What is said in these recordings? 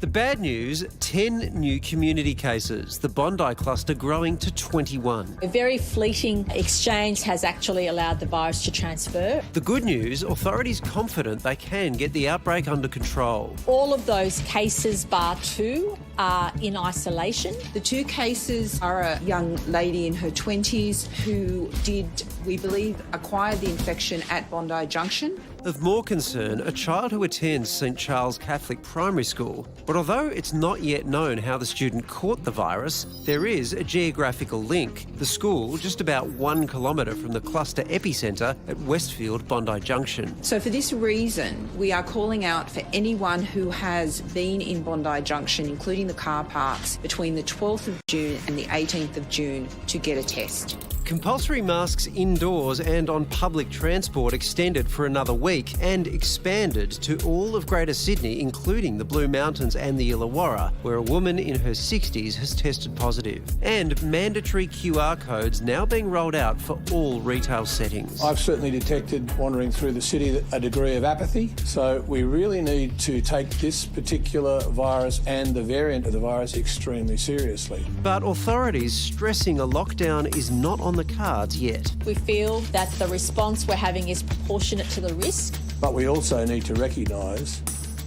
The bad news, 10 new community cases, the Bondi cluster growing to 21. A very fleeting exchange has actually allowed the virus to transfer. The good news, authorities confident they can get the outbreak under control. All of those cases, bar 2, are in isolation. The 2 cases are a young lady in her 20s who did, we believe, acquire the infection at Bondi Junction. Of more concern, a child who attends St Charles Catholic Primary School. But although it's not yet known how the student caught the virus, there is a geographical link. The school, just about 1 kilometre from the cluster epicentre at Westfield Bondi Junction. So for this reason, we are calling out for anyone who has been in Bondi Junction, including the car parks, between the 12th of June and the 18th of June to get a test. Compulsory masks indoors and on public transport extended for another week and expanded to all of Greater Sydney, including the Blue Mountains and the Illawarra, where a woman in her 60s has tested positive. And mandatory QR codes now being rolled out for all retail settings. I've certainly detected wandering through the city a degree of apathy, so we really need to take this particular virus and the variant of the virus extremely seriously. But authorities stressing a lockdown is not on the cards yet. We feel that the response we're having is proportionate to the risk. But we also need to recognise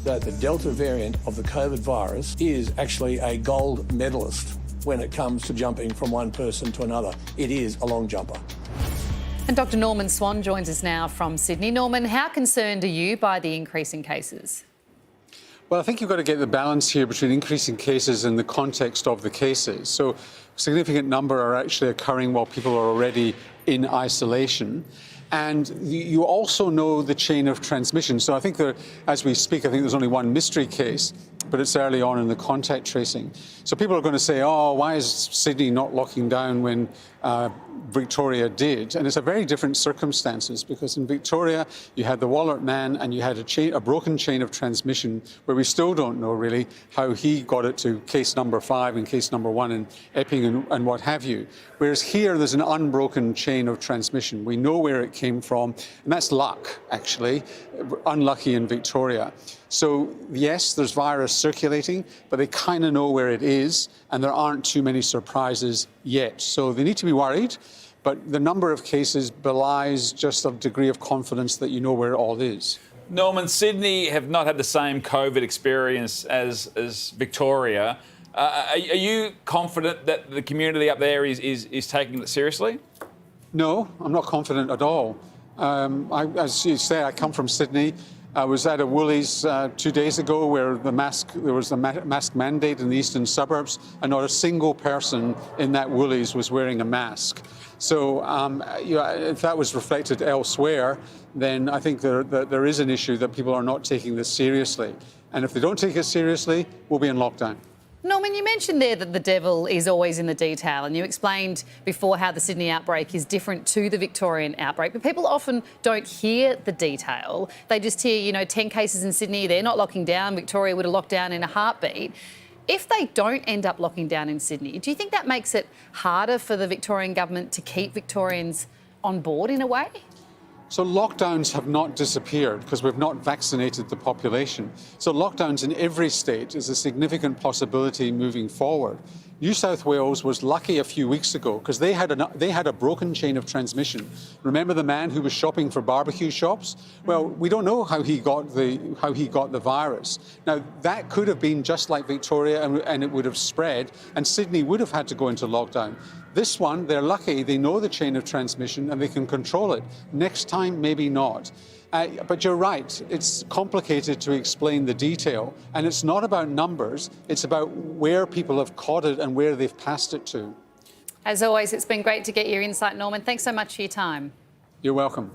that the Delta variant of the COVID virus is actually a gold medalist when it comes to jumping from one person to another. It is a long jumper. And Dr Norman Swan joins us now from Sydney. Norman, how concerned are you by the increase in cases? Well, I think you've got to get the balance here between increasing cases and the context of the cases. So a significant number are actually occurring while people are already in isolation. And you also know the chain of transmission. So I think as we speak, I think there's only one mystery case, but it's early on in the contact tracing. So people are going to say, oh, why is Sydney not locking down when Victoria did? And it's a very different circumstances, because in Victoria you had the Wallert man and you had a broken chain of transmission where we still don't know really how he got it to case number 5 and case number 1 in Epping and what have you. Whereas here there's an unbroken chain of transmission. We know where it came from, and that's luck, actually, unlucky in Victoria. So yes, there's virus circulating, but they kind of know where it is, and there aren't too many surprises yet. So they need to be worried, but the number of cases belies just a degree of confidence that you know where it all is. Norman, Sydney have not had the same COVID experience as Victoria. Are you confident that the community up there is taking it seriously? No, I'm not confident at all. As you say, I come from Sydney. I was at a Woolies 2 days ago where there was a mask mandate in the eastern suburbs, and not a single person in that Woolies was wearing a mask. So if that was reflected elsewhere, then I think there is an issue that people are not taking this seriously. And if they don't take it seriously, we'll be in lockdown. Norman, you mentioned there that the devil is always in the detail, and you explained before how the Sydney outbreak is different to the Victorian outbreak, but people often don't hear the detail. They just hear, 10 cases in Sydney, they're not locking down, Victoria would have locked down in a heartbeat. If they don't end up locking down in Sydney, do you think that makes it harder for the Victorian government to keep Victorians on board in a way? So lockdowns have not disappeared because we've not vaccinated the population. So lockdowns in every state is a significant possibility moving forward. New South Wales was lucky a few weeks ago because they had a broken chain of transmission. Remember the man who was shopping for barbecue shops? Well, we don't know how he got the virus. Now that could have been just like Victoria, and it would have spread, and Sydney would have had to go into lockdown. This one, they're lucky, they know the chain of transmission and they can control it. Next time, maybe not. But you're right, it's complicated to explain the detail, and it's not about numbers, it's about where people have caught it and where they've passed it to. As always, it's been great to get your insight, Norman. Thanks so much for your time. You're welcome.